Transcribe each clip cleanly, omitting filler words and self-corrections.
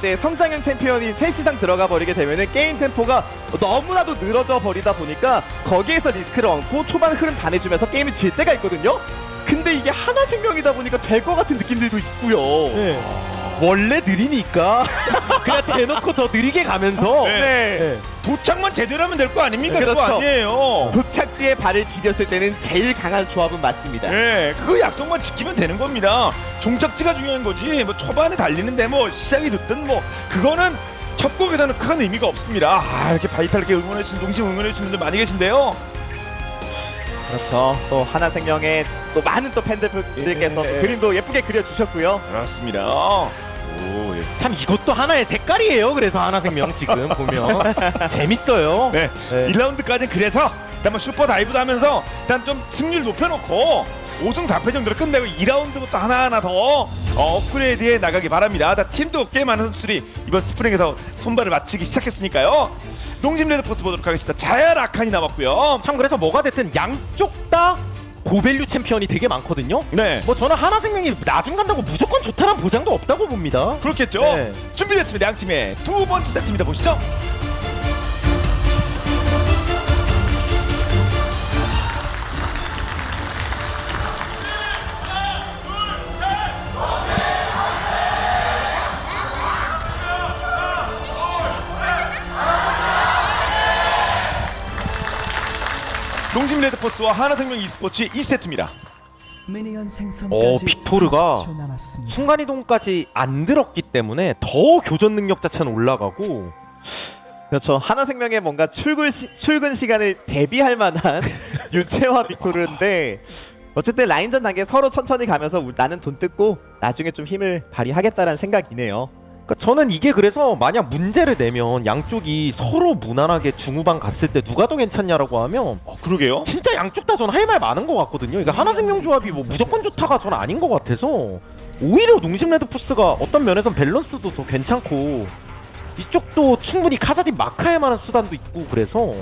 때 성장형 챔피언이 3 이상 들어가 버리게 되면은 게임 템포가 너무나도 늘어져 버리다 보니까 거기에서 리스크를 얹고 초반 흐름 다 내주면서 게임을 질 때가 있거든요. 근데 이게 하나생명이다 보니까 될 것 같은 느낌들도 있고요. 네. 원래 느리니까 그냥 대놓고 더 느리게 가면서 네. 도착만 제대로 하면 될 거 아닙니까? 그렇죠. 그거 아니에요. 도착지에 발을 디뎠을 때는 제일 강한 조합은 맞습니다. 네, 그거 약속만 지키면 되는 겁니다. 종착지가 중요한 거지. 뭐 초반에 달리는데 뭐 시작이 늦든 뭐 그거는 협곡에서는 큰 의미가 없습니다. 아, 이렇게 바이탈 이렇게 응원해주신 농심 응원해주신 분들 많이 계신데요. 그렇죠. 또 하나생명의 또 많은 또 팬들께서 또 그림도 예쁘게 그려주셨고요. 그렇습니다. 오, 예. 참 이것도 하나의 색깔이에요. 그래서 하나생명 지금 보면 재밌어요. 네, 1라운드까지는 그래서 일단 뭐 슈퍼 다이브도 하면서 일단 좀 승률 높여놓고 5승 4패 정도로 끝내고 2라운드부터 하나하나 더 업그레이드해 나가기 바랍니다. 팀도 꽤 많은 선수들이 이번 스프링에서 손발을 맞추기 시작했으니까요. 농심 레드포스 보도록 하겠습니다. 자야 라칸이 남았고요. 참 그래서 뭐가 됐든 양쪽 다 고밸류 챔피언이 되게 많거든요. 네, 뭐 저는 하나생명이 나중 간다고 무조건 좋다는 보장도 없다고 봅니다. 그렇겠죠. 네. 준비됐습니다. 양 팀의 두 번째 세트입니다. 보시죠. 농심 레드포스와 하나생명 e스포츠 2세트입니다. 빅토르가 순간이동까지 안 들었기 때문에 더 교전 능력 자체는 올라가고 그렇죠. 하나생명의 뭔가 출근 시간을 대비할 만한 유채화 빅토르인데 어쨌든 라인전 단계 서로 천천히 가면서 나는 돈 뜯고 나중에 좀 힘을 발휘하겠다라는 생각이네요. 그러니까 저는 이게 그래서 만약 문제를 내면 양쪽이 서로 무난하게 중후반 갔을 때 누가 더 괜찮냐라고 하면 그러게요. 진짜 양쪽 다 저는 할 말 많은 것 같거든요. 이거 하나생명 조합이 뭐 무조건 좋다가 저는 아닌 것 같아서 오히려 농심 레드포스가 어떤 면에선 밸런스도 더 괜찮고 이쪽도 충분히 카사딘 마크할 만한 수단도 있고 그래서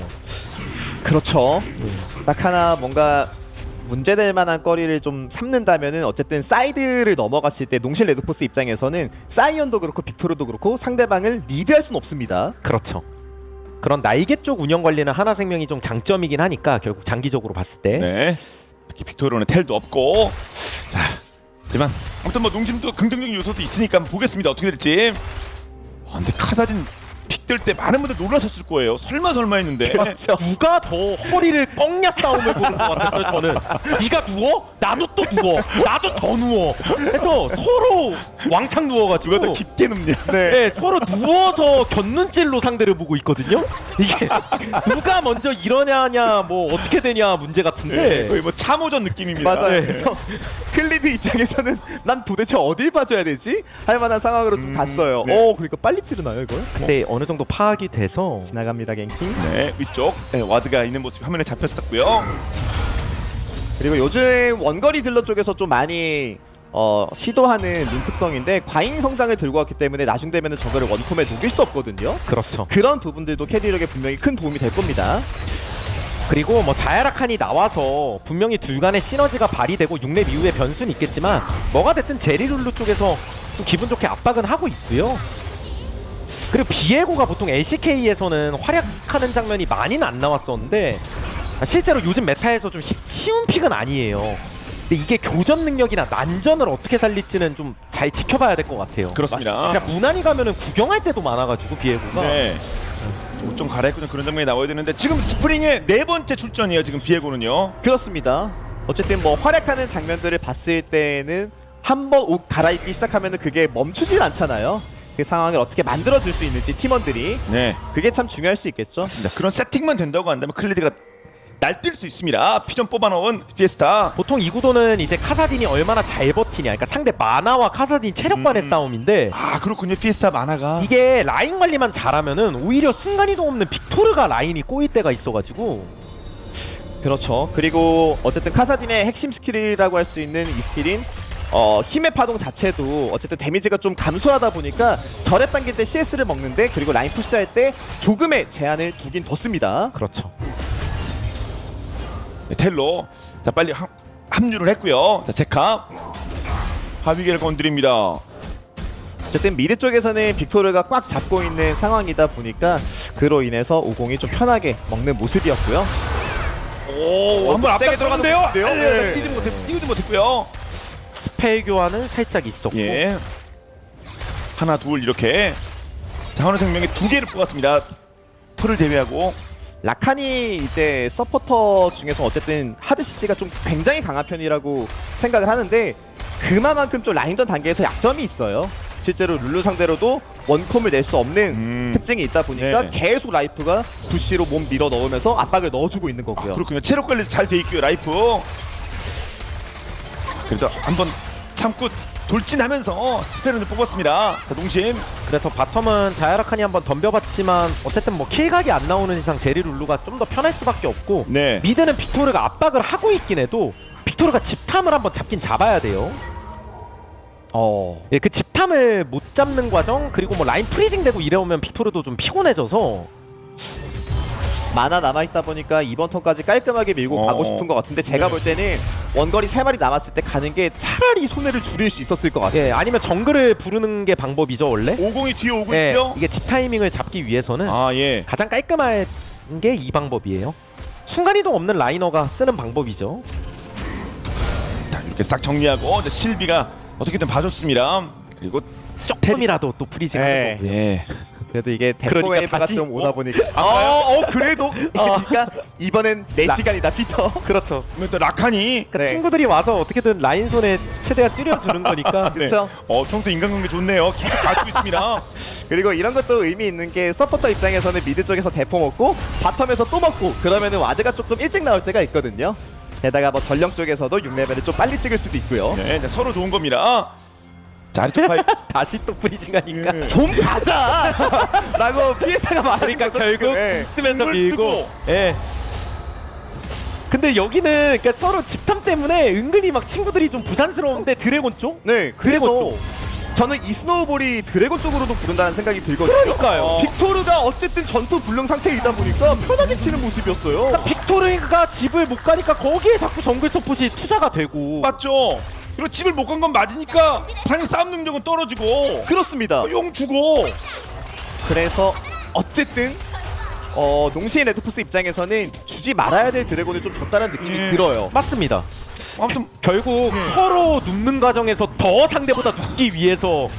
그렇죠. 딱 하나 뭔가 문제될 만한 거리를 좀 삼는다면은 어쨌든 사이드를 넘어갔을 때 농심 레드포스 입장에서는 사이언도 그렇고 빅토르도 그렇고 상대방을 리드할 수는 없습니다. 그렇죠. 그런 날개 쪽 운영 관리는 하나생명이 좀 장점이긴 하니까 결국 장기적으로 봤을 때 네, 특히 빅토르는 텔도 없고 자, 하지만 아무튼 뭐 농심도 긍정적인 요소도 있으니까 한번 보겠습니다. 어떻게 될지. 근데 카사딘 픽 될 때 많은 분들 놀라셨을 거예요. 설마 했는데. 그렇죠. 누가 더 허리를 꺾냐 싸움을 보는 것 같았어요. 저는 네가 누워? 나도 또 누워. 나도 더 누워. 그래서 서로 왕창 누워가지고 누가 더 깊게 눕냐. 네, 서로 누워서 곁눈질로 상대를 보고 있거든요. 이게 누가 먼저 일어나냐 뭐 어떻게 되냐 문제 같은데 네, 거의 뭐 참호전 느낌입니다. 맞아요. 네. 그래서 클리드 입장에서는 난 도대체 어딜 봐줘야 되지? 할 만한 상황으로 좀 갔어요. 네. 그러니까 빨리 찌르나요 이걸? 근데 어느 정도 파악이 돼서 지나갑니다 갱킹. 네, 위쪽 와드가 있는 모습이 화면에 잡혔었고요. 그리고 요즘 원거리 딜러 쪽에서 좀 많이 시도하는 룬 특성인데 과잉 성장을 들고 왔기 때문에 나중 되면은 저거를 원콤에 녹일 수 없거든요. 그렇죠. 그런 부분들도 캐리력에 분명히 큰 도움이 될 겁니다. 그리고 뭐 자야라칸이 나와서 분명히 둘 간의 시너지가 발휘되고 6렙 이후에 변수는 있겠지만 뭐가 됐든 제리룰루 쪽에서 좀 기분 좋게 압박은 하고 있고요. 그리고 비에고가 보통 LCK에서는 활약하는 장면이 많이는 안 나왔었는데 실제로 요즘 메타에서 좀 쉬운 픽은 아니에요. 근데 이게 교전 능력이나 난전을 어떻게 살릴지는 좀 잘 지켜봐야 될 것 같아요. 그렇습니다. 그냥 무난히 가면은 구경할 때도 많아가지고 비에고가. 네. 옷 좀 갈아입고 그런 장면이 나와야 되는데 지금 스프링의 네 번째 출전이에요. 지금 비에고는요. 그렇습니다. 어쨌든 뭐 활약하는 장면들을 봤을 때는 한번 옷 갈아입기 시작하면은 그게 멈추질 않잖아요. 그 상황을 어떻게 만들어줄 수 있는지 팀원들이 네. 그게 참 중요할 수 있겠죠. 그런 세팅만 된다고 한다면 클리드가 날뛸 수 있습니다. 피 좀 뽑아놓은 피에스타. 보통 이 구도는 이제 카사딘이 얼마나 잘 버티냐, 그러니까 상대 마나와 카사딘 체력 간의 싸움인데 아, 그렇군요. 피에스타 만화가. 이게 라인 관리만 잘하면은 오히려 순간이동 없는 빅토르가 라인이 꼬일 때가 있어가지고. 그렇죠. 그리고 어쨌든 카사딘의 핵심 스킬이라고 할 수 있는 이 스킬인 힘의 파동 자체도 어쨌든 데미지가 좀 감소하다 보니까 절랩 당길 때 CS를 먹는데 그리고 라인 푸시할 때 조금의 제한을 두긴 뒀습니다. 그렇죠. 네, 텔로. 자, 빨리 합류를 했고요. 자, 제카. 하비게를 건드립니다. 어쨌든 미드 쪽에서는 빅토르가 꽉 잡고 있는 상황이다 보니까 그로 인해서 오공이 좀 편하게 먹는 모습이었고요. 오, 한번 세게 앞다 들어갔는데요. 들어갔는데요? 네. 띄우지 못했고요. 스펠 교환은 살짝 있었고 예. 하나 둘 이렇게 자 한화생명이 2개를 뽑았습니다. 풀을 제외하고 라칸이 이제 서포터 중에서 어쨌든 하드 CC가 좀 굉장히 강한 편이라고 생각을 하는데 그만큼 좀 라인전 단계에서 약점이 있어요. 실제로 룰루 상대로도 원콤을 낼 수 없는 특징이 있다 보니까 네. 계속 라이프가 부시로 몸 밀어 넣으면서 압박을 넣어주고 있는 거고요. 그렇군요. 체력 관리 잘 돼 있고요. 라이프. 그래도 한번 참고 돌진하면서 스페른을 뽑았습니다. 자 농심. 그래서 바텀은 자야라칸이 한번 덤벼봤지만 어쨌든 뭐 킬각이 안 나오는 이상 제리 룰루가 좀 더 편할 수밖에 없고 네. 미드는 빅토르가 압박을 하고 있긴 해도 빅토르가 집탐을 한번 잡긴 잡아야 돼요. 예, 그 집탐을 못 잡는 과정 그리고 뭐 라인 프리징 되고 이래오면 빅토르도 좀 피곤해져서 만화 남아있다 보니까 이번 턴까지 깔끔하게 밀고 가고 싶은 것 같은데 제가 네. 볼 때는 원거리 3마리 남았을 때 가는 게 차라리 손해를 줄일 수 있었을 것 같아요. 예, 아니면 정글을 부르는 게 방법이죠 원래. 50이 뒤에 오고 예, 있죠. 이게 집 타이밍을 잡기 위해서는 아 예. 가장 깔끔한 게 이 방법이에요. 순간이동 없는 라이너가 쓰는 방법이죠. 자 이렇게 싹 정리하고 이제 실비가 어떻게든 봐줬습니다. 그리고 조금이라도 또 프리징 네. 하는 거고요. 예. 그래도 이게 그러니까 템포웨이브가 다시- 좀 오다 보니까 그래도 그러니까 이번엔 내 시간이다 피터. 그렇죠. 그러면 또 라칸이 그러니까 네. 친구들이 와서 어떻게든 라인 손에 최대한 줄여주는 거니까. 그렇죠. 평소 인간관계 좋네요. 계속 가지고 있습니다. 그리고 이런 것도 의미 있는 게 서포터 입장에서는 미드 쪽에서 대포 먹고 바텀에서 또 먹고 그러면은 와드가 조금 일찍 나올 때가 있거든요. 게다가 뭐 전령 쪽에서도 6레벨을 좀 빨리 찍을 수도 있고요. 네, 이제 서로 좋은 겁니다. 자 아래쪽 파이. 다시 또 프리징 하니까. 예. 좀 가자! 라고 피해사가 많은 그러니까 거죠, 결국 지금. 예. 쓰면서 이걸 밀고. 쓰고. 예. 근데 여기는 그러니까 서로 집탐 때문에 은근히 막 친구들이 좀 부산스러운데 드래곤 쪽? 네, 드래곤 그래서 저는 이 스노우볼이 드래곤 쪽으로도 부른다는 생각이 들거든요. 그러니까요. 빅토르가 어쨌든 전투 불능 상태이다 보니까 편하게 치는 모습이었어요. 그러니까 빅토르가 집을 못 가니까 거기에 자꾸 정글 서폿이 투자가 되고. 맞죠? 그리고 집을 못 간 건 맞으니까 당연히 싸움 능력은 떨어지고 그렇습니다. 용 주고 그래서 어쨌든 농시인 레드포스 입장에서는 주지 말아야 될 드래곤을 좀 줬다는 느낌이 예. 들어요. 맞습니다. 아무튼 결국 서로 눕는 과정에서 더 상대보다 눕기 위해서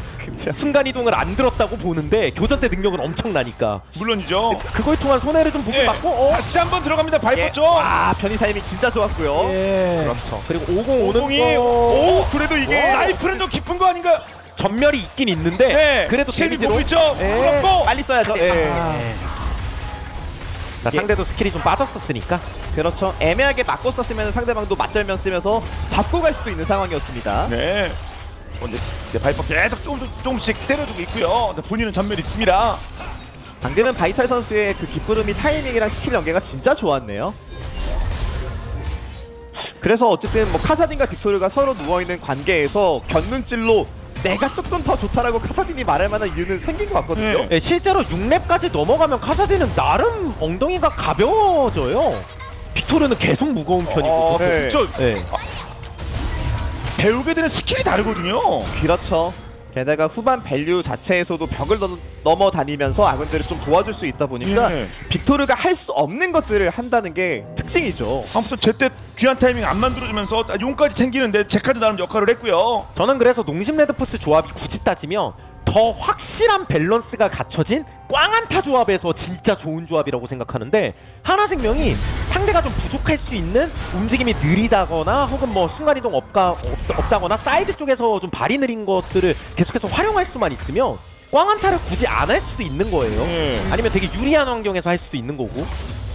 순간이동을 안 들었다고 보는데 교전 때 능력은 엄청나니까 물론이죠. 그걸 통한 손해를 좀 보고 예. 받고 다시 한번 들어갑니다. 예. 밟았죠. 와, 변이 타이밍 진짜 좋았고요. 예. 그렇죠. 그리고 50 오는 오공이 거 오, 그래도 이게 라이프는 좀 깊은 거 아닌가요? 전멸이 있긴 있는데 네. 그래도 실비 데미지로 보고 있죠. 예. 그렇고 빨리 써야죠. 예. 자, 이게- 상대도 스킬이 좀 빠졌었으니까 그렇죠. 애매하게 맞고 썼으면 상대방도 맞절면 쓰면서 잡고 갈 수도 있는 상황이었습니다. 네. 이제 바이퍼 계속 조금씩 때려주고 있고요. 본인은 전멸이 있습니다. 방금은 바이탈 선수의 그 뒷구름이 타이밍이랑 스킬 연계가 진짜 좋았네요. 그래서 어쨌든 뭐 카사딘과 빅토르가 서로 누워있는 관계에서 견눈질로 내가 조금 더 좋다라고 카사딘이 말할 만한 이유는 생긴 것 같거든요. 네. 예, 실제로 6렙까지 넘어가면 카사딘은 나름 엉덩이가 가벼워져요. 빅토르는 계속 무거운 편이고. 네. 저 예. 배우게 되는 스킬이 다르거든요. 그렇죠. 게다가 후반 밸류 자체에서도 벽을 넘어다니면서 아군들을 좀 도와줄 수 있다 보니까 예. 빅토르가 할 수 없는 것들을 한다는 게 특징이죠. 아무튼 제때 귀한 타이밍 안 만들어주면서 용까지 챙기는데 제카드 나름 역할을 했고요. 저는 그래서 농심 레드포스 조합이 굳이 따지면 더 확실한 밸런스가 갖춰진 꽝안타 조합에서 진짜 좋은 조합이라고 생각하는데 하나생명이 상대가 좀 부족할 수 있는 움직임이 느리다거나 혹은 뭐 순간이동 없다거나 사이드 쪽에서 좀 발이 느린 것들을 계속해서 활용할 수만 있으면 꽝안타를 굳이 안 할 수도 있는 거예요. 아니면 되게 유리한 환경에서 할 수도 있는 거고.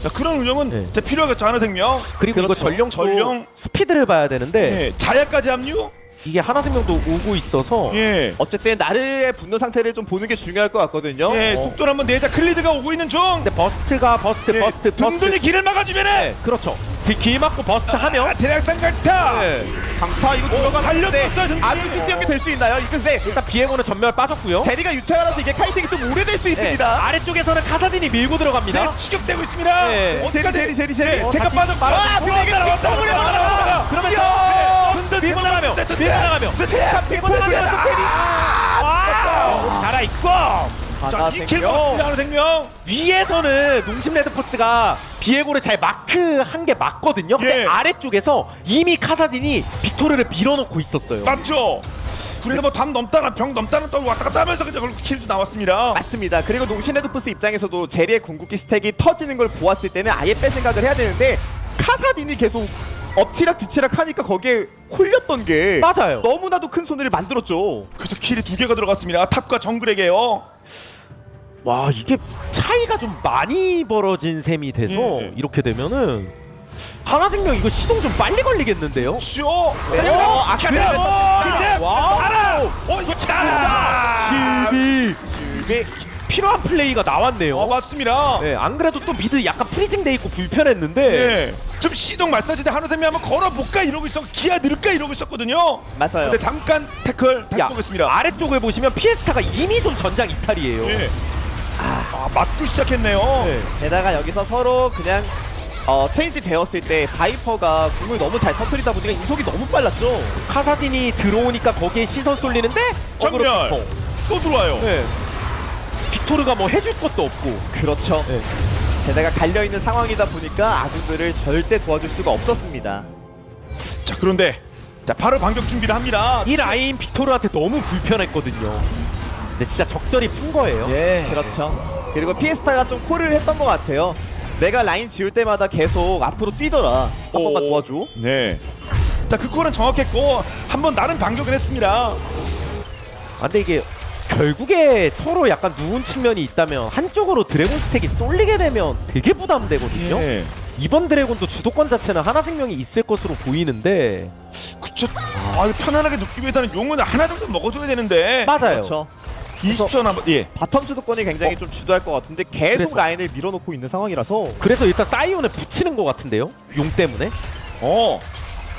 자, 그런 운영은 네. 제 필요하겠죠. 하나생명. 그리고 이거 전령 전령. 스피드를 봐야 되는데 네. 자야까지 합류. 이게 하나생명도 오고 있어서 예. 어쨌든 나르의 분노 상태를 좀 보는 게 중요할 것 같거든요. 예, 속도를 한번 내자. 클리드가 오고 있는 중. 근데 버스트 든든히 길을 막아주면은. 네, 그렇죠. 길 막고 버스트 하면 대략상 강타. 네. 강타 이거 들어가는데 달려들었어요, 든든히. 아주 비스 연계 될수 있나요? 이거 근데 일단 비에고는 전멸 빠졌고요. 제리가 유창하라서 이게 카이팅이 좀 오래될 수 네, 있습니다. 아래쪽에서는 카사딘이 밀고 들어갑니다. 네, 추격되고 있습니다. 네. 어디까지? 제리. 네, 제가 다시 빠져. 아, 분위기 나왔다. 그러면서 밀고 나가며 네, 밀고 나가며 참 밀고 나가며 와! 살아있고. 자, 이 킬 생명. 먹었습니다. 하나 생명. 위에서는 농심 레드포스가 비에고를 잘 마크한 게 맞거든요. 근데 예. 아래쪽에서 이미 카사딘이 빅토르를 밀어놓고 있었어요. 맞죠? 그래서 뭐 담 넘다가 병 넘다는 또 왔다 갔다 하면서 그냥 결국 킬도 나왔습니다. 맞습니다. 그리고 농신 레드포스 입장에서도 제리의 궁극기 스택이 터지는 걸 보았을 때는 아예 뺄 생각을 해야 되는데 카사딘이 계속 엎치락 뒤치락 하니까 거기에 홀렸던 게 맞아요. 너무나도 큰 손해를 만들었죠. 그래서 킬이 2개가 들어갔습니다. 탑과 정글에게요. 와, 이게 차이가 좀 많이 벌어진 셈이 돼서 예. 이렇게 되면은 하나생명 이거 시동 좀 빨리 걸리겠는데요? 쇼. 네. 아까 근데 와우. 알아. 이거 짜. 실비 이게 필요한 플레이가 나왔네요. 맞습니다. 네, 안 그래도 또 미드 약간 프리징 돼 있고 불편했는데 네. 좀 시동 마사지 때 한우쌤이 한번 걸어볼까 이러고 있어. 기아 늘까 이러고 있었거든요. 맞아요. 근데 잠깐 태클 다시 보겠습니다. 아래쪽을 보시면 피에스타가 이미 좀 전장 이탈이에요. 예. 맞고 시작했네요. 네. 게다가 여기서 서로 그냥 체인지 되었을 때 바이퍼가 궁을 너무 잘 터뜨리다 보니까 이속이 너무 빨랐죠. 카사딘이 들어오니까 거기에 시선 쏠리는데 정면 어그로 또 들어와요. 네. 빅토르가 뭐 해줄 것도 없고. 그렇죠. 네. 게다가 갈려있는 상황이다 보니까 아군들을 절대 도와줄 수가 없었습니다. 자 그런데 자 바로 반격 준비를 합니다. 이 라인 빅토르한테 너무 불편했거든요. 근데 진짜 적절히 푼 거예요. 예. 그렇죠. 그리고 피에스타가 좀 콜을 했던 것 같아요. 내가 라인 지울 때마다 계속 앞으로 뛰더라. 한 번만 도와줘. 네. 자 그 콜은 정확했고 한번 나름 반격을 했습니다. 아, 근데 이게 결국에 서로 약간 누운 측면이 있다면 한쪽으로 드래곤 스택이 쏠리게 되면 되게 부담되거든요. 예. 이번 드래곤도 주도권 자체는 하나생명이 있을 것으로 보이는데 그쵸. 편안하게 눕기 위해서는 용은 하나 정도 먹어줘야 되는데. 맞아요. 그렇죠. 20초 남았. 예. 바텀 주도권이 굉장히 좀 주도할 것 같은데 계속 그래서. 라인을 밀어놓고 있는 상황이라서 그래서 일단 사이온을 붙이는 것 같은데요. 용 때문에.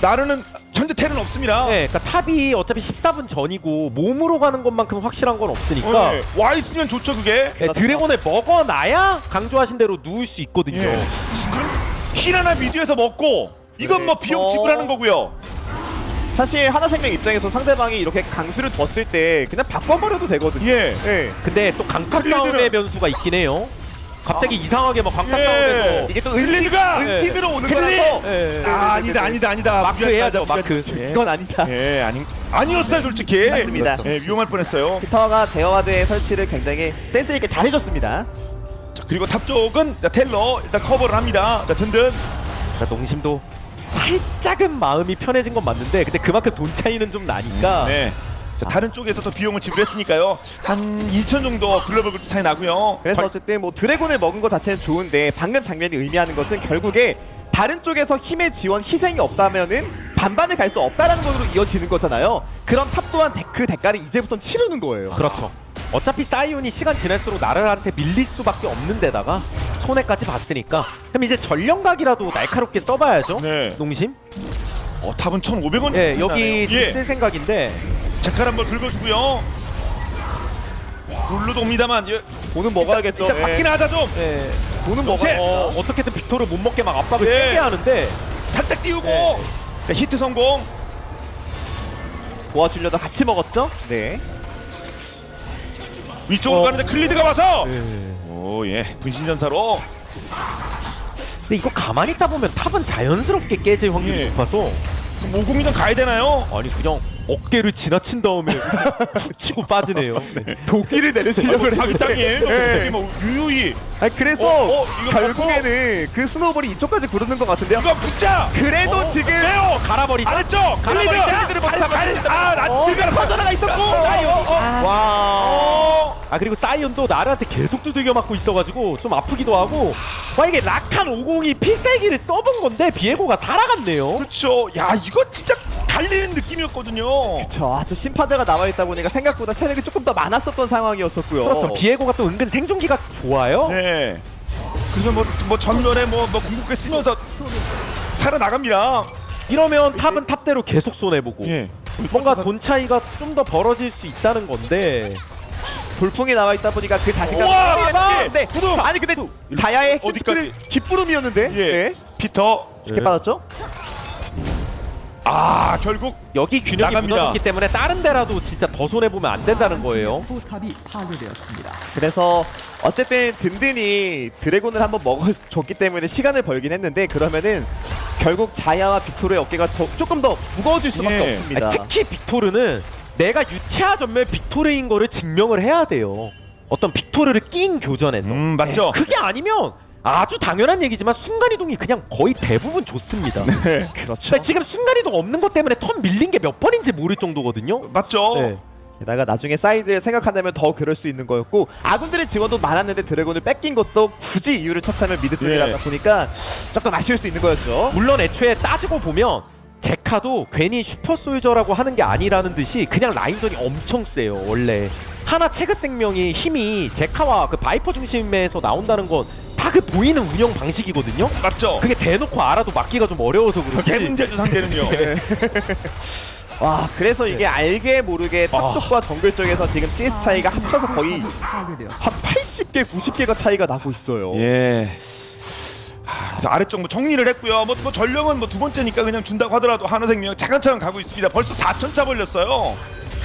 나르는 현재 텔은 없습니다. 네, 그러니까 탑이 어차피 14분 전이고 몸으로 가는 것만큼 확실한 건 없으니까 네. 와 있으면 좋죠 그게. 네, 드래곤을 먹어놔야 강조하신 대로 누울 수 있거든요. 예. 그럼 힐 하나 미드에서 먹고 이건 뭐 그래서. 비용 지불하는 거고요. 사실 하나생명 입장에서 상대방이 이렇게 강수를 뒀을 때 그냥 바꿔버려도 되거든요. 예. 예. 근데 또 강타 클리드는- 싸움의 변수가 있긴 해요. 갑자기 이상하게 막 강타 예. 싸움에서 이게 또 클리드가! 은티 들어오는 클리드! 거라서 예. 아니다. 마크 해야죠, 마크. 예. 이건 아니다. 예, 아니었어요 솔직히. 맞습니다. 예, 위험할 뻔했어요. 피터가 제어와드의 설치를 굉장히 센스 있게 잘해줬습니다. 자, 그리고 탑 쪽은 자, 텔러 일단 커버를 합니다. 자, 든든. 그러니까 농심도 살짝은 마음이 편해진 건 맞는데 근데 그만큼 돈 차이는 좀 나니까 네. 자, 다른 쪽에서 또 비용을 지불했으니까요. 한 2천 정도 글로벌 그 차이 나고요. 그래서 어쨌든 뭐 드래곤을 먹은 것 자체는 좋은데 방금 장면이 의미하는 것은 결국에 다른 쪽에서 힘의 지원, 희생이 없다면은 반반을 갈 수 없다라는 것으로 이어지는 거잖아요. 그럼 탑 또한 그 대가를 이제부터는 치르는 거예요. 그렇죠. 어차피 사이온이 시간 지날수록 나르한테 밀릴 수밖에 없는 데다가 손해까지 봤으니까 그럼 이제 전령각이라도 날카롭게 써봐야죠. 네. 농심. 탑은 1,500원. 예, 여기 예. 쓸 생각인데 제칼 한번 긁어주고요. 룰루도 옵니다만 예. 돈은 먹어야겠죠. 일단 받긴 하자 좀. 예, 돈은 정체! 먹어야겠죠. 어떻게든 빅토르 못 먹게 막 압박을 예. 세게 하는데 살짝 띄우고. 네. 자, 히트 성공. 도와주려다 같이 먹었죠? 네. 위쪽으로 가는데 클리드가 와서. 예. 오 예. 분신전사로. 근데 이거 가만히 있다 보면 탑은 자연스럽게 깨질 확률이 예. 높아서 모공이전 가야 되나요? 아니 그냥 어깨를 지나친 다음에 툭 치고 빠지네요. 네. 도끼를 내려치려고 자기 땅이에요. 네. 되게 뭐 유유히. 아니 그래서 이거 결국에는 그 스노우볼이 이쪽까지 구르는 것 같은데요. 이거 붙자. 그래도 지금 왜요? 갈아버리자. 안 했죠? 클리드를 나 터져나가 있었고. 와. 아 그리고 사이온도 나르한테 계속 두들겨 맞고 있어가지고 좀 아프기도 하고 와 이게 락한 50이 필살기를 써본 건데 비에고가 살아갔네요. 그렇죠. 야 이거 진짜 갈리는 느낌이었거든요. 저 아주 심파자가 나와 있다 보니까 생각보다 체력이 조금 더 많았었던 상황이었었고요. 그렇죠. 비에고가 또 은근 생존기가 좋아요. 네. 그래서 뭐 전멸에 뭐 궁극기 쓰면서 살아나갑니다. 이러면 탑은 탑대로 계속 손해보고 예. 뭔가 돈 차이가 좀 더 벌어질 수 있다는 건데 돌풍이 나와 있다 보니까 그 자신감. 우와, 네. 구름. 아니 근데 자야의 핵심 어디까지? 스킬은 깃부름이었는데. 예. 네. 피터. 쉽게 네. 받았죠? 아 결국 여기 균형이 나갑니다. 무너졌기 때문에 다른 데라도 진짜 더 손해보면 안 된다는 거예요. 포탑이 파괴되었습니다. 그래서 어쨌든 든든히 드래곤을 한번 먹어줬기 때문에 시간을 벌긴 했는데 그러면은 결국 자야와 빅토르의 어깨가 조금 더 무거워질 수밖에 예. 없습니다. 아니, 특히 빅토르는 내가 유체화 전멸 빅토르인 거를 증명을 해야 돼요. 어떤 빅토르를 낀 교전에서. 맞죠. 그게 아니면 아주 당연한 얘기지만 순간이동이 그냥 거의 대부분 좋습니다. 그렇죠. 그러니까 지금 순간이동 없는 것 때문에 턴 밀린 게 몇 번인지 모를 정도거든요. 맞죠. 네. 게다가 나중에 사이드를 생각한다면 더 그럴 수 있는 거였고 아군들의 지원도 많았는데 드래곤을 뺏긴 것도 굳이 이유를 찾자면 미드 쪽이라다 예. 보니까 조금 아쉬울 수 있는 거였죠. 물론 애초에 따지고 보면 제카도 괜히 슈퍼솔저라고 하는 게 아니라는 듯이 그냥 라인전이 엄청 세요. 원래 하나 체급생명이 힘이 제카와 그 바이퍼 중심에서 나온다는 건 다 그 보이는 운영 방식이거든요. 맞죠. 그게 대놓고 알아도 막기가 좀 어려워서 그렇지. 제 문제죠 상대는요. 와 그래서 이게 알게 모르게 탑 쪽과 정글 쪽에서 지금 CS 차이가 합쳐서 거의 파괴되었습니다. 한 80개, 90개가 차이가 나고 있어요. 예. 그래서 아래쪽 뭐 정리를 했고요. 뭐 전령은 뭐 두 번째니까 그냥 준다고 하더라도 하나생명 차근차근 가고 있습니다. 벌써 4천차 벌렸어요.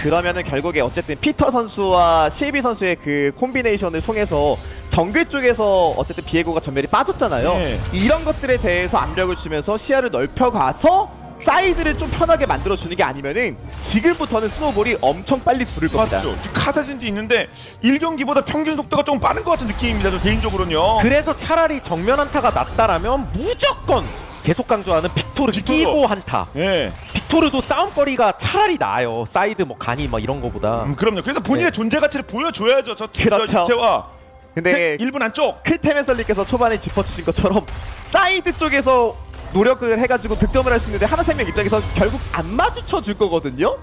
그러면은 결국에 어쨌든 피터 선수와 실비 선수의 그 콤비네이션을 통해서 정글 쪽에서 어쨌든 비에고가 전멸이 빠졌잖아요. 네. 이런 것들에 대해서 압력을 주면서 시야를 넓혀가서 사이드를 좀 편하게 만들어주는 게 아니면은 지금부터는 스노우볼이 엄청 빨리 부를 겁니다. 맞죠. 지금 카사진도 있는데 1경기보다 평균 속도가 조금 빠른 것 같은 느낌입니다. 저 개인적으로는요. 그래서 차라리 정면 한타가 낫다라면 무조건 계속 강조하는 빅토르 빅토르. 끼고 한타. 예. 빅토르도 싸움거리가 차라리 나아요. 사이드 뭐 간이 뭐 이런 거보다. 그럼요. 그래서 본인의 존재 가치를 보여줘야죠. 저 그렇죠. 유채와 근데 1분 안쪽. 클테멘설님께서 초반에 짚어주신 것처럼 사이드 쪽에서 노력을 해가지고 득점을 할 수 있는데 하나생명 입장에서 결국 안 마주쳐 줄 거거든요.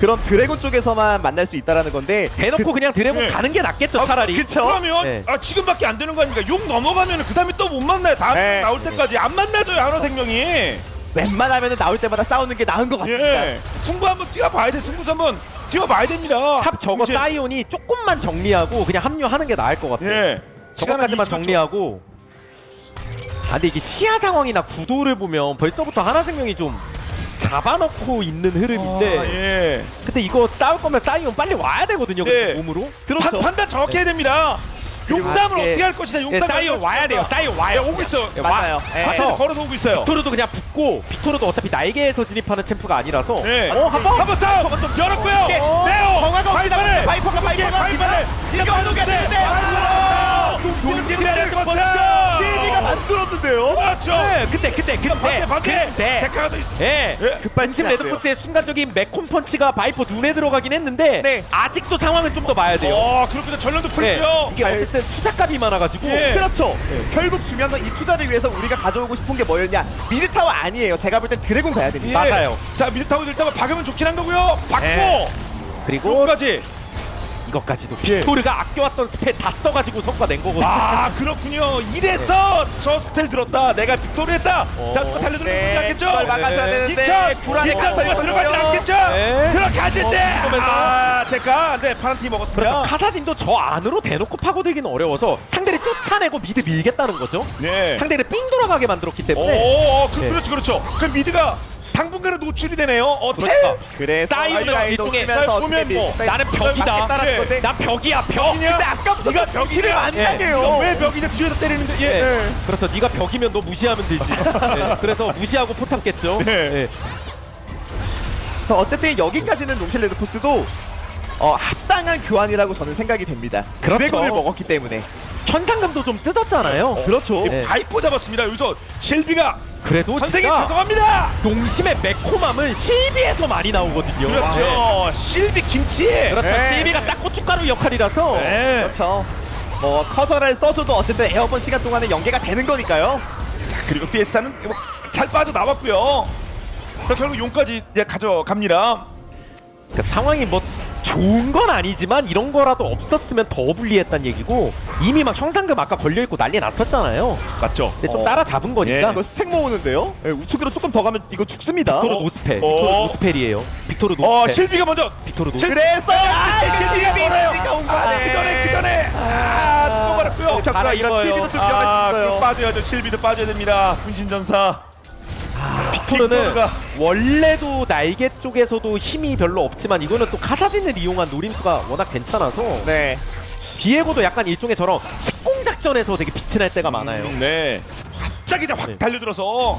그럼 드래곤 쪽에서만 만날 수 있다라는 건데 대놓고 그냥 드래곤 네. 가는 게 낫겠죠 차라리. 그쵸? 그러면 네. 지금밖에 안 되는 거 아닙니까? 용 넘어가면 그 다음에 또 못 만나요. 다음 네. 나올 때까지 안 만나줘요. 한화생명이. 웬만하면 나올 때마다 싸우는 게 나은 것 같습니다. 예. 승부 한번 뛰어봐야 돼. 승부수 한번 뛰어봐야 됩니다. 탑 저거 이제. 사이온이 조금만 정리하고 그냥 합류하는 게 나을 것 같아요. 예. 저거까지만 20초. 정리하고. 아 근데 이게 시야 상황이나 구도를 보면 벌써부터 하나생명이 좀 잡아놓고 있는 흐름인데 아, 예. 근데 이거 싸울 거면 사이온 빨리 와야 되거든요. 네. 그 몸으로. 그렇죠. 판단 정확히 해야 됩니다. 용담을 아, 예. 어떻게 할 것이냐. 용담 사이온 와야 돼요. 사이온 와요. 오고 있어. 맞아요. 예. 앞에서 걸어서 오고 있어요. 빅토르도 그냥 붙고 빅토르도 어차피 날개에서 진입하는 챔프가 아니라서 네. 한번 싸움 열었고요. 예. 네오. 정화가 옵니다. 바이퍼가 바이퍼를 이거 어떻게 되는데 좋은 팀이 될것 같아. 실비가 만들었는데요. 그렇죠. 네, 근데 반대. 제카가 더 있. 예. 예. 급발진 심 안 돼요. 레드포스의 순간적인 맥콤 펀치가 바이퍼 눈에 들어가긴 했는데 네. 아직도 상황은 좀 더 봐야 돼요. 그렇게 전련도 네. 풀고요. 이게 어쨌든 투자값이 많아가지고 예. 그렇죠. 결국 중요한 건 이 투자를 위해서 우리가 가져오고 싶은 게 뭐였냐? 미드타워 아니에요. 제가 볼 땐 드래곤 가야 됩니다. 맞아요. 자 밀타고 일단 박으면 좋긴 한 거고요. 받고 예. 그리고 끝까지. 이것까지도 예. 빅토르가 아껴왔던 스펠 다 써가지고 성과 낸 거거든요. 아 그렇군요. 이래서 저 스펠 들었다. 내가 빅토르 했다. 자 누가 달려들면 되지 네, 않겠죠? 그걸 막아줘야 되는데 불안에 이칸 갇혀 들어가지 있거든요. 않겠죠? 네. 들어갔는데 이러면서. 제가 네 파란 팀 먹었습니다. 그러니까 카사딘도 저 안으로 대놓고 파고들기는 어려워서 상대를 쫓아내고 미드 밀겠다는 거죠. 네. 상대를 삥 돌아가게 만들었기 때문에 네. 그렇죠. 그럼 미드가 당분간은 노출이 되네요. 그러니까. 그래서 사이온은 아이라이도 일종의 쓰면서 보면 어떻게 뭐 나는 벽이다. 막겠다라는 예. 건데 난 벽이야 벽. 벽이냐? 근데 아까부터 네가 벽이를 벽이냐? 많이 예. 당해요. 왜 벽이냐? 뒤에서 때리는데 예. 네. 그래서 네가 벽이면 너 무시하면 되지. 네. 그래서 무시하고 포탑 깼죠. 네. 네. 그래서 어쨌든 여기까지는 롱실 레드포스도 합당한 교환이라고 저는 생각이 됩니다. 그렇죠. 드래곤을 먹었기 때문에. 현상금도 좀 뜯었잖아요. 그렇죠. 네. 바이퍼 잡았습니다. 여기서 실비가 그래도 선생이 진짜 들어갑니다. 농심의 매콤함은 실비에서 많이 나오거든요. 그렇죠. 실비 김치. 그렇죠. 네. 실비가 딱 고춧가루 역할이라서 네. 그렇죠. 뭐 커서를 써줘도 어쨌든 에어본 시간 동안에 연계가 되는 거니까요. 자 그리고 피에스타는 잘 빠져 나왔고요. 결국 용까지 이제 가져갑니다. 그러니까 상황이 뭐 좋은 건 아니지만 이런 거라도 없었으면 더 불리했단 얘기고 이미 막 형상금 아까 걸려있고 난리 났었잖아요. 맞죠. 근데 좀 따라잡은 거니까 이거 스택 모으는데요. 우측으로 조금 더 가면 이거 죽습니다. 빅토르 노스펠. 빅토르 노스펠이에요. 빅토르 노스펠. 실비가 먼저. 빅토르 노스펠. 그래서 실비가 온 그 거네. 전에 또 말았고요. 격과 갈아 이런 입어요. TV도 좀 위험했어요. 빠져야죠. 실비도 빠져야 됩니다. 군신전사. 빅토르는 빅토르가- 원래도 날개 쪽에서도 힘이 별로 없지만 이거는 또 카사딘을 이용한 노림수가 워낙 괜찮아서 네. 비에고도 약간 일종의 저런 특공작전에서 되게 빛이 날 때가 많아요. 네. 갑자기 이제 확 네. 달려들어서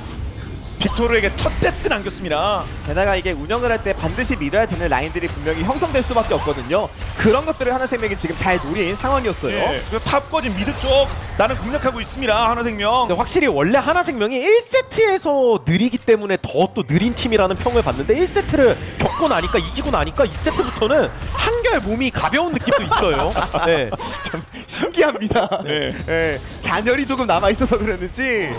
빅토르에게 첫 데스 남겼습니다. 게다가 이게 운영을 할 때 반드시 밀어야 되는 라인들이 분명히 형성될 수밖에 없거든요. 그런 것들을 하나생명이 지금 잘 노린 상황이었어요. 예. 그리고 탑거진 미드 쪽 나는 공략하고 있습니다. 하나생명. 근데 확실히 원래 하나생명이 1세트에서 느리기 때문에 더 또 느린 팀이라는 평을 받는데 1세트를 겪고 나니까 이기고 나니까 2세트부터는 한결 몸이 가벼운 느낌도 있어요. 네. 참 신기합니다. 네. 예, 잔열이 조금 남아 있어서 그랬는지.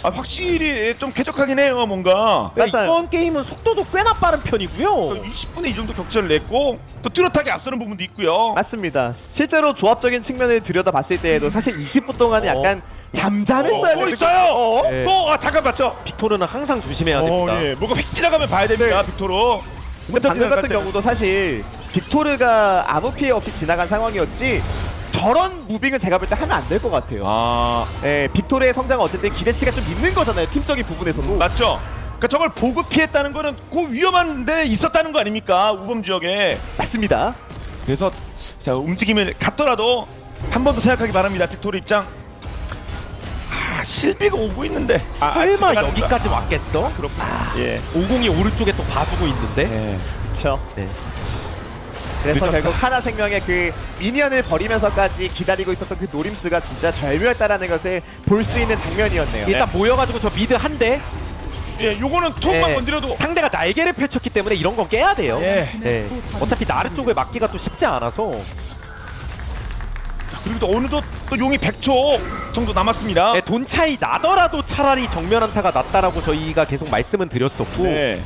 아, 확실히 좀 쾌적하긴 해요. 뭔가. 맞아요. 이번 게임은 속도도 꽤나 빠른 편이고요. 20분에 이 정도 격차를 냈고 또 뚜렷하게 앞서는 부분도 있고요. 맞습니다. 실제로 조합적인 측면을 들여다봤을 때에도 사실 20분 동안은 약간 잠잠했어야 또 되는 있어요. 어? 네. 또 잠깐 맞죠. 빅토르는 항상 조심해야 됩니다. 예. 뭐가 휙 지나가면 봐야 됩니다. 네. 빅토르. 근데 방금 같은 때는. 경우도 사실 빅토르가 아무 피해 없이 지나간 상황이었지 저런 무빙은 제가 볼 때 하면 안 될 것 같아요. 아, 예, 빅토르의 성장은 어쨌든 기대치가 좀 있는 거잖아요. 팀적인 부분에서도. 맞죠. 그러니까 저걸 보고 피했다는 거는 그 위험한 데 있었다는 거 아닙니까? 우범 지역에. 맞습니다. 그래서 자, 움직임을 갔더라도 한 번 더 생각하기 바랍니다. 빅토르 입장. 아, 실비가 오고 있는데. 설마 여기까지 왔겠어? 그렇구나. 예. 50이 오른쪽에 또 봐주고 있는데. 예. 그렇죠. 네. 그래서 늦었다. 결국 하나생명의 그 미니언을 버리면서까지 기다리고 있었던 그 노림수가 진짜 절묘했다라는 것을 볼 수 있는 장면이었네요. 일단 모여가지고 저 미드 한 대. 예, 요거는 톡만 건드려도 상대가 날개를 펼쳤기 때문에 이런 건 깨야 돼요. 예. 네. 어차피 나르 쪽을 막기가 또 쉽지 않아서. 그리고 또 어느덧 또 용이 100초 정도 남았습니다. 네, 돈 차이 나더라도 차라리 정면 한타가 낫다라고 저희가 계속 말씀은 드렸었고. 네.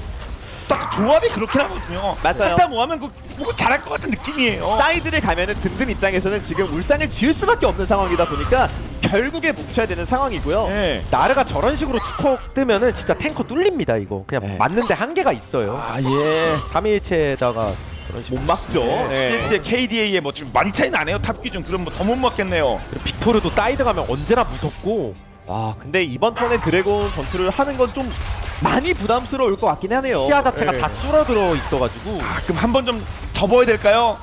딱 조합이 그렇긴 하거든요. 맞아요. 일단 뭐 하면 뭐 잘할 것 같은 느낌이에요. 사이드를 가면은 든든 입장에서는 지금 울산을 지을 수밖에 없는 상황이다 보니까 결국에 뭉쳐야 되는 상황이고요. 예. 나르가 저런 식으로 툭 뜨면은 진짜 탱커 뚫립니다 이거. 그냥 네. 맞는데 한계가 있어요. 아 예. 3일체에다가 그런 식으로. 못 막죠. 예. CS의 KDA에 뭐 지금 많이 차이 나네요. 탑 기준. 그럼 뭐 더 못 먹겠네요. 그리고 빅토르도 사이드 가면 언제나 무섭고. 와 근데 이번 턴에 드래곤 전투를 하는 건 좀 많이 부담스러울 것 같긴 하네요. 시야 자체가 예. 다 줄어들어 있어가지고. 아, 그럼 한 번 좀 접어야 될까요?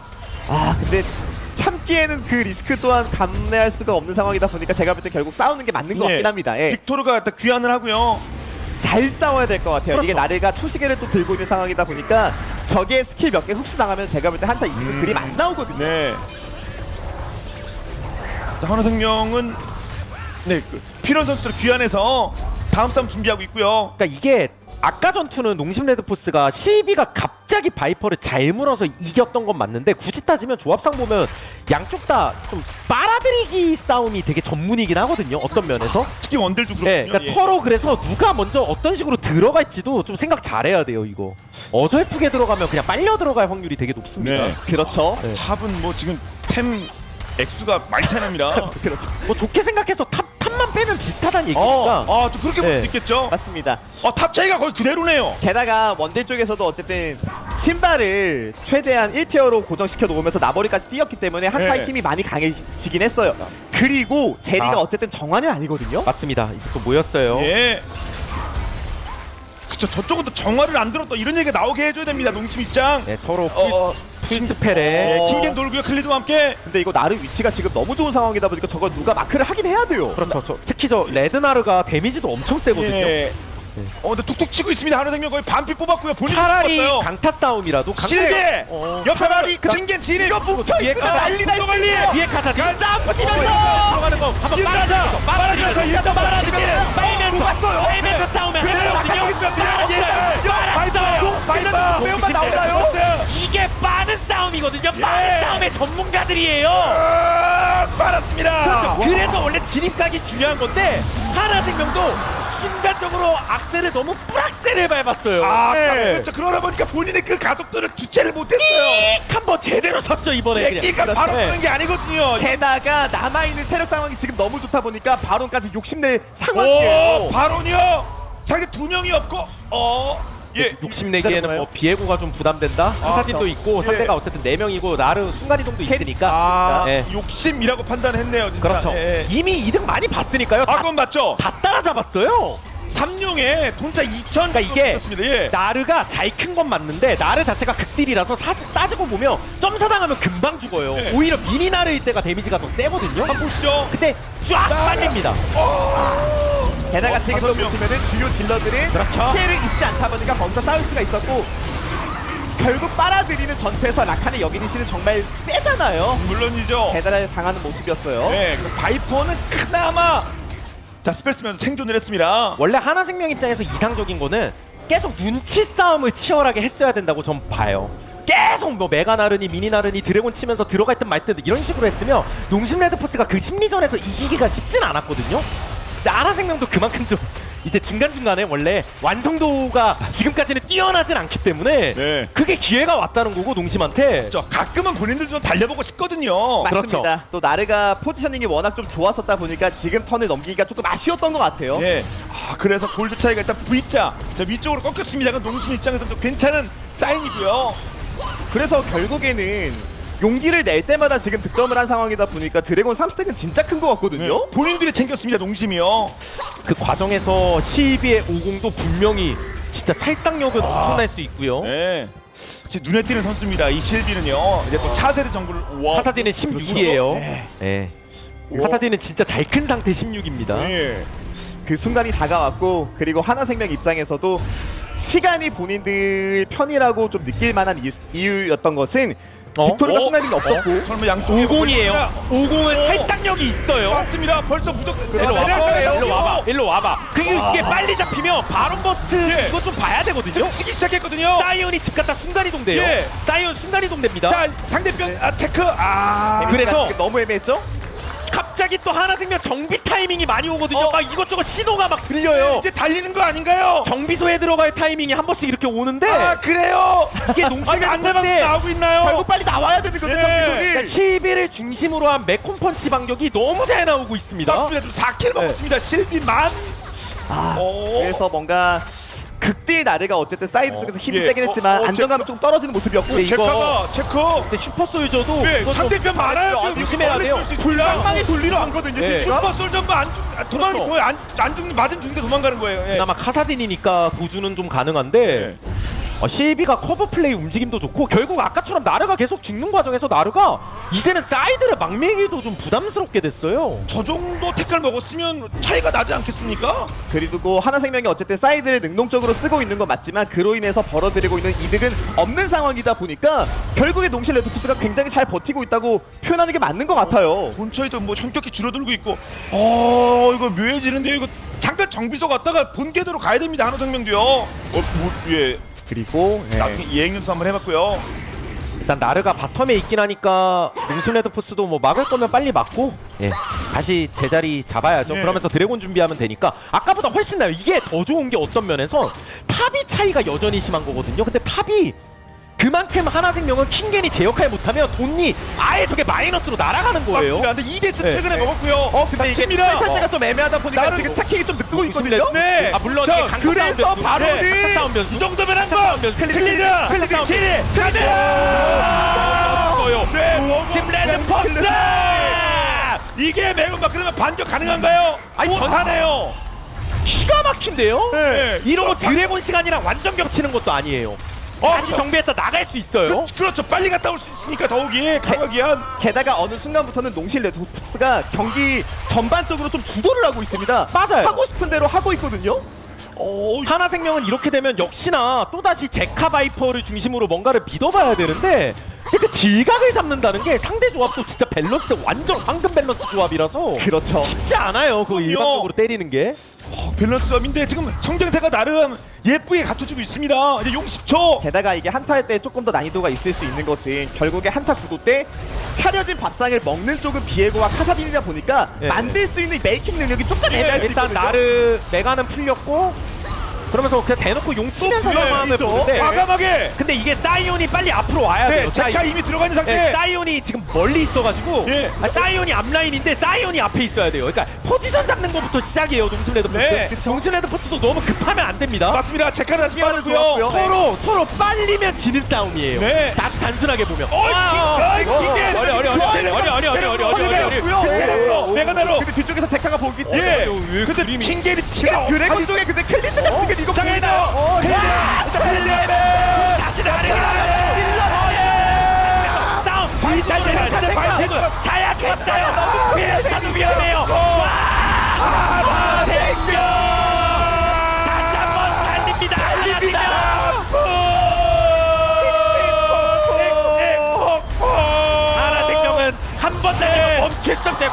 아 근데 참기에는 그 리스크 또한 감내할 수가 없는 상황이다 보니까 제가 볼 때 결국 싸우는 게 맞는 것 예. 같긴 합니다. 예. 빅토르가 일단 귀환을 하고요. 잘 싸워야 될 것 같아요. 이게 그렇죠. 나르가 초시계를 또 들고 있는 상황이다 보니까 적의 스킬 몇 개 흡수당하면 제가 볼 때 한타 이기는 그림 안 나오거든요. 네. 하나생명은 네, 그 피런 선수를 귀환해서 다음 싸움 준비하고 있고요. 그러니까 이게 아까 전투는 농심 레드포스가 실비가 갑자기 바이퍼를 잘 물어서 이겼던 건 맞는데 굳이 따지면 조합상 보면 양쪽 다 좀 빨아들이기 싸움이 되게 전문이긴 하거든요. 어떤 면에서. 특히 원들도 그렇군요. 네, 그러니까 예. 서로 그래서 누가 먼저 어떤 식으로 들어갈지도 좀 생각 잘해야 돼요. 이거 어설프게 들어가면 그냥 빨려 들어갈 확률이 되게 높습니다. 네. 그렇죠. 네. 탑은 뭐 지금 템 액수가 많이 차이 납니다. 그렇죠. 뭐 좋게 생각해서 탑만 빼면 비슷하다는 얘기니까. 또 그렇게 볼 수 네. 있겠죠. 맞습니다. 탑 차이가 거의 그대로네요. 게다가 원딜 쪽에서도 어쨌든 신발을 최대한 1티어로 고정시켜 놓으면서 나버리까지 뛰었기 때문에 한타의 네. 힘이 많이 강해지긴 했어요. 그리고 제리가 아. 어쨌든 정화는 아니거든요. 맞습니다. 이제 또 모였어요. 예. 그쵸, 저쪽은 또 정화를 안 들었다 이런 얘기가 나오게 해줘야 됩니다. 농심 입장. 네, 서로 어, 풀스펠에 예, 킹겐 돌고요. 클리드와 함께. 근데 이거 나르 위치가 지금 너무 좋은 상황이다 보니까 저거 누가 마크를 하긴 해야 돼요. 그렇죠. 특히 저 레드나르가 데미지도 엄청 세거든요. 예. 근데 툭툭 치고 있습니다. 하나생명 거의 반피 뽑았고요. 본인 차라리 뽑았어요. 강타 싸움이라도 실게. 옆에 차라리 그- 킹겐 진입. 이거 뭉쳐 위에 있으면 가라. 난리 날 빨리. 거예요. 위에 카사디 점프 뛰면서 들어가는 거 한번 빨아줘. 빨아줘. 일단 빨아줘. 빨면서 빨면서 싸우면 파이터 매운맛 나오나요? 이게 빠른 싸움이거든요. 빠른 싸움의 전문가들이에요. 빨았습니다. 그래서 원래 진입각이 중요한 건데 하나생명도 순간적으로 악셀을 너무 뿔악셀을 밟았어요. 네. 그렇죠. 그러다 보니까 본인의 그 가속도를 주체를 못했어요. 한번 제대로 섰죠 이번에. 그냥. 얘기가 바로 네. 쓰는 게 아니거든요. 게다가 남아있는 체력 상황이 지금 너무 좋다 보니까 바론까지 욕심낼 상황이에요. 오, 바론이요. 상대 두 명이 없고, 예, 욕심내기에는 기다려봐요. 뭐 비에고가 좀 부담된다. 카사딘도 있고 예. 상대가 어쨌든 4명이고 나르 순간이동도 있으니까. 아, 네. 욕심이라고 판단했네요. 진짜. 그렇죠. 예. 이미 이득 많이 봤으니까요. 아, 그건 맞죠. 다 따라잡았어요. 삼룡에 돈차 2천. 그러니까 이게 습니다 예. 나르가 잘 큰 건 맞는데 나르 자체가 극딜이라서 사실 따지고 보면 점사당하면 금방 죽어요. 네. 오히려 미니 나르일 때가 데미지가 더 세거든요. 한번 보시죠. 근데 쫙 빨립니다. 게다가 지금도 다섯 명. 보시면은 주요 딜러들은 그렇죠. 피해를 입지 않다 보니까 거기서 싸울 수가 있었고 결국 빨아들이는 전투에서 라칸의 여기니시는 정말 세잖아요. 물론이죠. 대단하게 당하는 모습이었어요. 네, 그 바이퍼는 그나마 자 스펠 쓰면서 생존을 했습니다. 원래 하나생명 입장에서 이상적인 거는 계속 눈치 싸움을 치열하게 했어야 된다고 전 봐요. 계속 뭐 메가 나르니 미니 나르니 드래곤 치면서 들어가 있든 말든 이런 식으로 했으면 농심 레드포스가 그 심리전에서 이기기가 쉽진 않았거든요. 근데 하나생명도 그만큼 좀 이제 중간중간에 원래 완성도가 지금까지는 뛰어나진 않기 때문에 네. 그게 기회가 왔다는 거고 농심한테. 저 가끔은 본인들도 좀 달려보고 싶거든요. 맞습니다. 그렇죠. 또 나르가 포지셔닝이 워낙 좀 좋았었다 보니까 지금 턴을 넘기기가 조금 아쉬웠던 것 같아요. 예. 아 그래서 골드 차이가 일단 V자 자 위쪽으로 꺾였습니다. 그 농심 입장에서도 괜찮은 사인이고요. 그래서 결국에는 용기를 낼 때마다 지금 득점을 한 상황이다 보니까 드래곤 3스택은 진짜 큰 것 같거든요. 본인들이 챙겼습니다. 농심이요. 그 과정에서 시비의 50도 분명히 진짜 살상력은 엄청날 수 있고요. 네. 역시 눈에 띄는 선수입니다. 이 실비는요. 이제 또 차세대 정글을 와. 카사디는 16이에요. 네. 네. 오. 카사디는 진짜 잘 큰 상태 16입니다. 예. 그 순간이 다가왔고 그리고 하나생명 입장에서도 시간이 본인들 편이라고 좀 느낄 만한 이유였던 것은 빅토르가 순간이 없었고 설마 양쪽 50이에요. 50은 탈당력이 있어요. 맞습니다. 벌써 무조건 일로 와봐. 일로 와봐. 일로 와봐. 그게 이게 빨리 잡히면 바론 버스트 예. 이거 좀 봐야 되거든요. 지금 치기 시작했거든요. 사이온이 집 갔다 순간이동돼요. 예. 사이온 순간이동됩니다. 자 상대편 체크. 아 그래서 너무 애매했죠? 갑자기 또 하나생명 정비 타이밍이 많이 오거든요. 막 이것저것 신호가 막 들려요. 이제 달리는 거 아닌가요? 정비소에 들어갈 타이밍이 한 번씩 이렇게 오는데 아 그래요? 이게 농심의 안내방 동인데 나오고 있나요? 결국 빨리 나와야 되는 거죠. 예. 정비소리. 11을 중심으로 한 매콤 펀치 반격이 너무 잘 나오고 있습니다. 맞습니다. 좀 4킬 먹었습니다. 실비만. 아, 오. 그래서 뭔가 극딜 나르가 어쨌든 사이드 쪽에서 힘이 예. 세긴 했지만 안정감이 좀 떨어지는 모습이었고 네, 이거- 체크가 체크. 근데 슈퍼솔저도 네, 이거 좀 상대편 많아요. 아니, 조심해야 돼요. 불쌍망이 돌리러 왔거든요. 네. 진짜. 슈퍼 솔전부 도망이 그렇죠. 거의 안 죽는 맞은 죽는데 도망가는 거예요. 예. 그나마 카사딘이니까 도주는 좀 가능한데 실비가 커버 플레이 움직임도 좋고 결국 아까처럼 나르가 계속 죽는 과정에서 나르가 이제는 사이드를 막 밀기도 좀 부담스럽게 됐어요. 저 정도 태클 먹었으면 차이가 나지 않겠습니까? 그리고 하나생명이 어쨌든 사이드를 능동적으로 쓰고 있는 건 맞지만 그로 인해서 벌어들이고 있는 이득은 없는 상황이다 보니까 결국에 농실 레드포스가 굉장히 잘 버티고 있다고 표현하는 게 맞는 것 같아요. 본처에도 뭐 현격히 줄어들고 있고 이거 묘해지는데요. 이거 잠깐 정비소 갔다가 본궤도로 가야 됩니다. 한우생명도요. 예. 그리고 나중에 이행연수 한번 해봤고요. 일단 나르가 바텀에 있긴 하니까 농심 레드포스도 뭐 막을 거면 빨리 막고 다시 제자리 잡아야죠. 예. 그러면서 드래곤 준비하면 되니까 아까보다 훨씬 나요. 이게 더 좋은 게 어떤 면에서 탑이 차이가 여전히 심한 거거든요. 근데 탑이 그만큼 하나생명은 킹겐이 제 역할 못하면 돈이 아예 저게 마이너스로 날아가는 거예요. 근데 2대스 네. 최근에 먹었고요. 근데 이게 칩니다. 탈탈때가 좀 애매하다 보니까 나르고- 지금 차킹이 좀 늦고 있거든요. 네. 아 물론 자, 이게 강타 그래서 싸움 변수. 바로 네, 강타 싸움 변수. 이 정도면 한 번. 변수. 클리드. 클리드. 치리. 클리드. 거요. 네. 농심 레드포스. 이게 매운맛 그러면 반격 가능한가요? 아니, 못하네요. 기가 막힌데요? 네. 이러고 드래곤 시간이랑 완전 겹치는 것도 아니에요. 다시 그렇죠. 정비했다 나갈 수 있어요. 그렇죠. 빨리 갔다 올 수 있으니까 더욱이 강하기한. 게다가 어느 순간부터는 농실 레드포스가 경기 전반적으로 좀 주도를 하고 있습니다. 맞아요. 하고 싶은 대로 하고 있거든요. 하나생명은 이렇게 되면 역시나 또다시 제카 바이퍼를 중심으로 뭔가를 믿어봐야 되는데 그 딜각을 잡는다는 게 상대 조합도 진짜 밸런스 완전 황금 밸런스 조합이라서 그렇죠. 쉽지 않아요. 그거 그럼요. 일방적으로 때리는 게. 밸런스업인데 지금 성장태가 나름 예쁘게 갖춰주고 있습니다. 이제 용 10초. 게다가 이게 한타 할 때 조금 더 난이도가 있을 수 있는 것은 결국에 한타 구도 때 차려진 밥상을 먹는 쪽은 비에고와 카사딘이다 보니까 예. 만들 수 있는 메이킹 능력이 조금 애매할 수 일단 있거든요. 나르 메가는 풀렸고 그러면서 그냥 대놓고 용 치면서 그래, 상황을 있죠. 보는데 과감하게. 근데 이게 사이온이 빨리 앞으로 와야 네, 돼요. 제카 이미 들어가 있는 상태. 사이온이 지금 멀리 있어가지고 예. 사이온이 앞라인인데 사이온이 앞에 있어야 돼요. 그러니까 포지션 잡는 것부터 시작이에요. 농심 레드포스. 네. 농심 레드포스도 너무 급하면 안 됩니다. 맞습니다. 제카는 아직 시간은 빠르고요. 좋았고요. 서로 빨리면 지는 싸움이에요. 네. 단순하게 보면. 어이, 내가 나로. 근데 뒤쪽에서 제카가 제카가 보기 때문에 예. 근데 킹게리 피가 드래곤 쪽에 근데 클린트가 지금 이거 장애나요. 다시 싸움 비탈대가 진짜 발태도 자약했어요. 비슷하도 위험해요. 생명 다시 한번 달립니다. 하나 생명은 한 번 달려 멈출 수 없어요.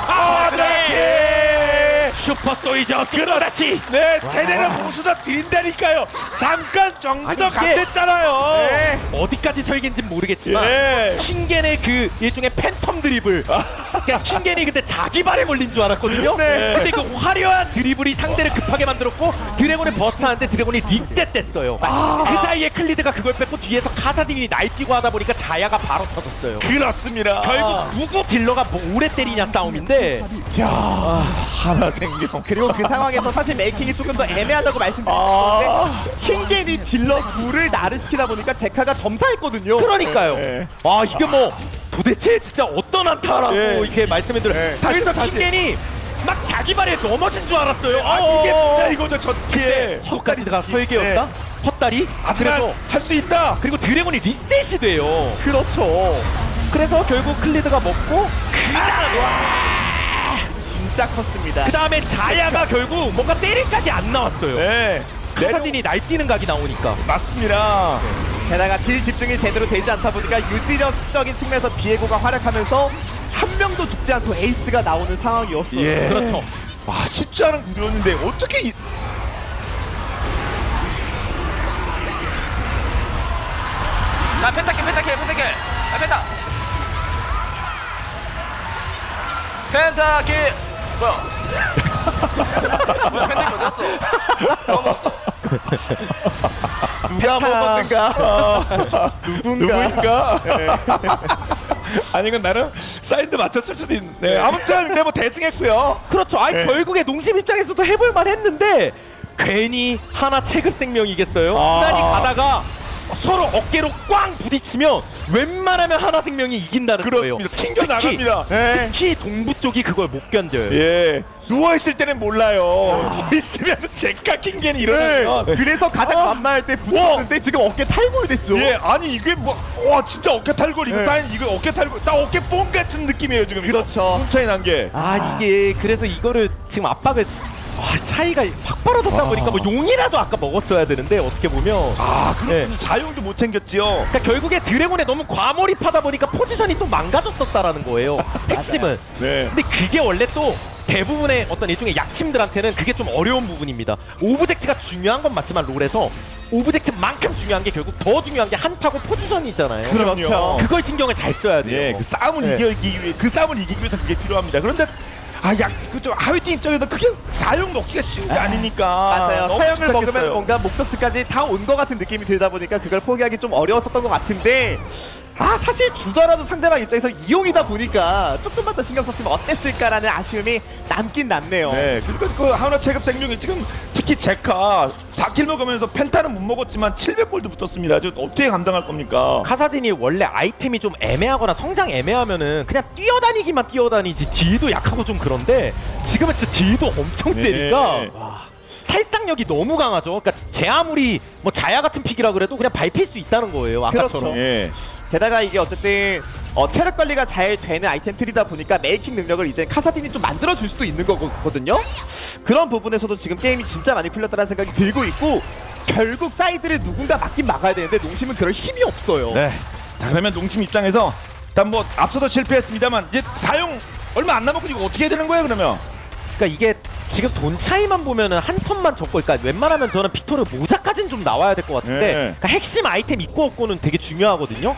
슈퍼 소이저 그렇지. 네, 제대로 모수다 드린다니까요. 잠깐 정도 아니, 이게- 강됐잖아요. 네. 어디까지 설계인지 모르겠지만 예. 킹겐의 그 일종의 팬텀 드리블. 그러니까 킹겐이 그때 자기 발에 걸린 줄 알았거든요. 네. 근데 그 화려한 드리블이 상대를 급하게 만들었고 드래곤을 버스트하는데 드래곤이 리셋됐어요. 그 사이에 클리드가 그걸 뺏고 뒤에서 카사딘이 날뛰고 하다 보니까 자야가 바로 터졌어요. 그렇습니다. 결국 누구 딜러가 뭐 오래 때리냐 싸움인데 하나 생명. 그리고 그 상황에서 사실 메이킹이 조금 더 애매하다고 말씀드렸는데 킹겐이 딜러 2를 나르시키다 보니까 제카가 점사했거든요. 그러니까요. 네. 아 이게 뭐 도대체 진짜 어떤 안타라고 네. 이렇게 말씀해드려요. 네. 그래서 다시. 킹겐이 막 자기 발에 넘어진 줄 알았어요. 이게 뭐야 이거죠 전체. 헛다리가 설계였다? 헛다리? 하지만 그래서 할 수 있다. 그리고 드래곤이 리셋이 돼요. 그렇죠. 그래서 결국 클리드가 먹고 진짜 컸습니다. 그 다음에 자야가 결국 뭔가 때릴각이 안 나왔어요. 네. 카사딘이 날뛰는 각이 나오니까. 맞습니다. 게다가 딜 집중이 제대로 되지 않다 보니까 유지력적인 측면에서 비에고가 활약하면서 한 명도 죽지 않고 에이스가 나오는 상황이었어요. 예. 그렇죠. 와 쉽지 않은 구조였는데 어떻게 나 펜타킬 나 펜타 펜타킬 뭐야 뭐야 펜타킬 어디갔어 먹었어 누가 먹었는가? 누군가? 아니 이건 나는 사인도 맞췄을 수도 있는데 아무튼 근데 뭐 대승했고요. 그렇죠. 아니 네. 결국에 농심 입장에서도 해볼만 했는데 괜히 하나 체급 생명이겠어요. 나니 가다가 서로 어깨로 꽝 부딪히면 웬만하면 하나 생명이 이긴다는 거예요. 그렇습니다. 튕겨 나갑니다. 네. 특히 동부 쪽이 그걸 못 견뎌요. 예. 누워 있을 때는 몰라요. 누워 있으면 제카 킹겐이 네. 일어나면 그래서 가장 만만할 때 붙었는데 지금 어깨 탈골됐죠. 예, 아니 이게 뭐 와 진짜 어깨 탈골 이거 네. 딱 이거 어깨 탈골 딱 어깨 뽕 같은 느낌이에요 지금. 그렇죠. 차이 난 게. 아 이게 그래서 이거를 지금 압박을 차이가 확 벌어졌다 보니까 뭐 용이라도 아까 먹었어야 되는데 어떻게 보면 그렇군요. 사용도 못 챙겼지요. 그러니까 결국에 드래곤에 너무 과몰입하다 보니까 포지션이 또 망가졌었다라는 거예요. 핵심은. 네. 근데 그게 원래 또 대부분의 어떤 일종의 약팀들한테는 그게 좀 어려운 부분입니다. 오브젝트가 중요한 건 맞지만 롤에서 오브젝트만큼 중요한 게 결국 더 중요한 게 한타고 포지션이잖아요. 그렇죠. 그걸 신경을 잘 써야 돼요. 예, 그 싸움을 네. 이기기 위해 그 싸움을 이기기 위해서 그게 필요합니다. 그런데 그좀 하위팀 입장에서 그게 사용 먹기가 쉬운 게 아니니까. 맞아요. 너무 사형을 집착했어요. 먹으면 뭔가 목적지까지 다 온 것 같은 느낌이 들다 보니까 그걸 포기하기 좀 어려웠었던 것 같은데 사실 주더라도 상대방 입장에서 이용이다 보니까 조금만 더 신경 썼으면 어땠을까라는 아쉬움이 남긴 남네요. 네, 그러니까 그 하나 체급 생명이 지금 특히 제카 4킬 먹으면서 펜타는 못 먹었지만 700골드 붙었습니다. 저 어떻게 감당할 겁니까? 카사딘이 원래 아이템이 좀 애매하거나 성장 애매하면은 그냥 뛰어다니기만 뛰어다니지 딜도 약하고 좀 그런데 지금은 진짜 딜도 엄청 세니까 살상력이 너무 강하죠. 그러니까 제 아무리 뭐 자야 같은 픽이라 그래도 그냥 밟힐 수 있다는 거예요. 아까처럼. 그렇죠. 예. 게다가 이게 어쨌든 체력 관리가 잘 되는 아이템 틀이다 보니까 메이킹 능력을 이제 카사딘이 좀 만들어줄 수도 있는 거거든요. 그런 부분에서도 지금 게임이 진짜 많이 풀렸다는 생각이 들고 있고 결국 사이드를 누군가 막긴 막아야 되는데 농심은 그럴 힘이 없어요. 네. 자 그러면 농심 입장에서 일단 뭐 앞서도 실패했습니다만 이제 사용 얼마 안 남았고 이거 어떻게 해야 되는 거예요 그러면? 그러니까 이게 지금 돈 차이만 보면은 한 턴만 적고, 그러니까 웬만하면 저는 빅토르 모자까지는 좀 나와야 될 것 같은데, 네. 그러니까 핵심 아이템 있고 없고는 되게 중요하거든요.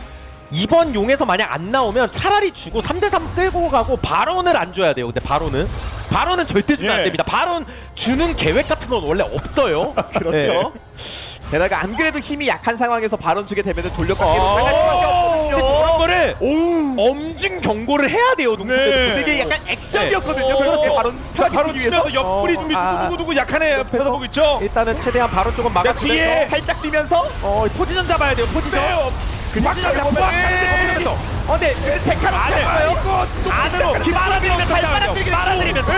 이번 용에서 만약 안 나오면 차라리 주고 3대3 끌고 가고 바론을 안 줘야 돼요. 근데 바론은 절대 주면 안 됩니다. 바론 주는 계획 같은 건 원래 없어요. 그렇죠. 게다가 안 그래도 힘이 약한 상황에서 발언 주게 되면 돌려받기로 당할 수밖에 없거든요. 그런 거를 엄중 경고를 해야 돼요. 농구대도. 이게 약간 액션이었거든요. 그렇게 발언 바로 편하게 주기 위해서 치면서 옆구리 준비 누구 약하네 옆에서 보고 있죠. 일단은 최대한 바론 쪽은 막아주면서 뒤에 살짝 뛰면서 포지션 잡아야 돼요. 포지션. 그냥 보면은 근데 체카로 잡아요. 안으로 빨아들이면서 잘 빨아들이게 빨아들이면서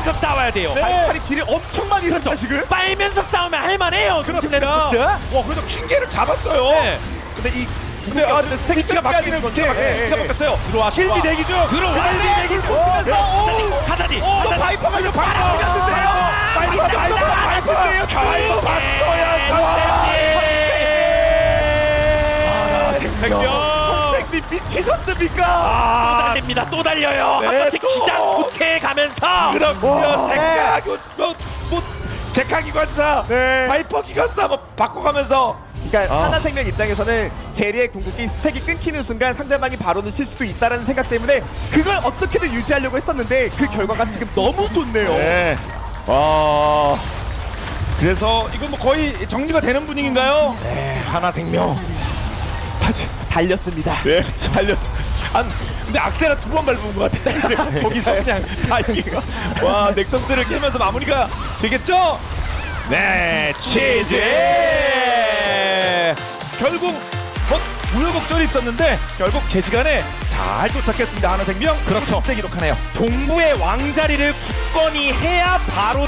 빨면서 싸워야 돼요. 발판이 딜을 엄청 많이 잃었다 지금. 빨면서 싸우면 할만해요. 그렇습니다. 와 그래도 킹계를 잡았어요. 근데 이 근데 근데 스택이 위치가 바뀌는 건데. 위치가 바뀌었어요. 들어와, 실비 대기 중. 들어와. 실비 대기 중. 하자디. 또 바이퍼가 이거 바로 밀었는데요. 바이퍼 바이퍼인데요. 바이퍼 봤어야. 선생님 미치셨습니까? 또 달립니다. 또 달려요. 네, 한 번씩 또. 기장 고체해 가면서. 그렇군요. 색깔 뭐 제카 기관사, 네. 바이퍼 기관사 뭐 바꿔가면서 그러니까 하나생명 입장에서는 제리의 궁극기 스택이 끊기는 순간 상대방이 바로는 칠 수도 있다라는 생각 때문에 그걸 어떻게든 유지하려고 했었는데 그 결과가 지금 너무 좋네요. 네. 그래서 이건 뭐 거의 정리가 되는 분위기인가요? 네, 하나생명. 달렸습니다. 네, 달려. 근데 악셀을 2번 밟은 것 같아. 거기서 그냥 이게 와 넥서스를 깨면서 마무리가 되겠죠? 네, 치즈. 결국 우여곡절이 있었는데 결국 제 시간에 잘 도착했습니다. 하나생명. 그렇죠. 세 기록하네요. 동부의 왕자리를 굳건히 해야 바로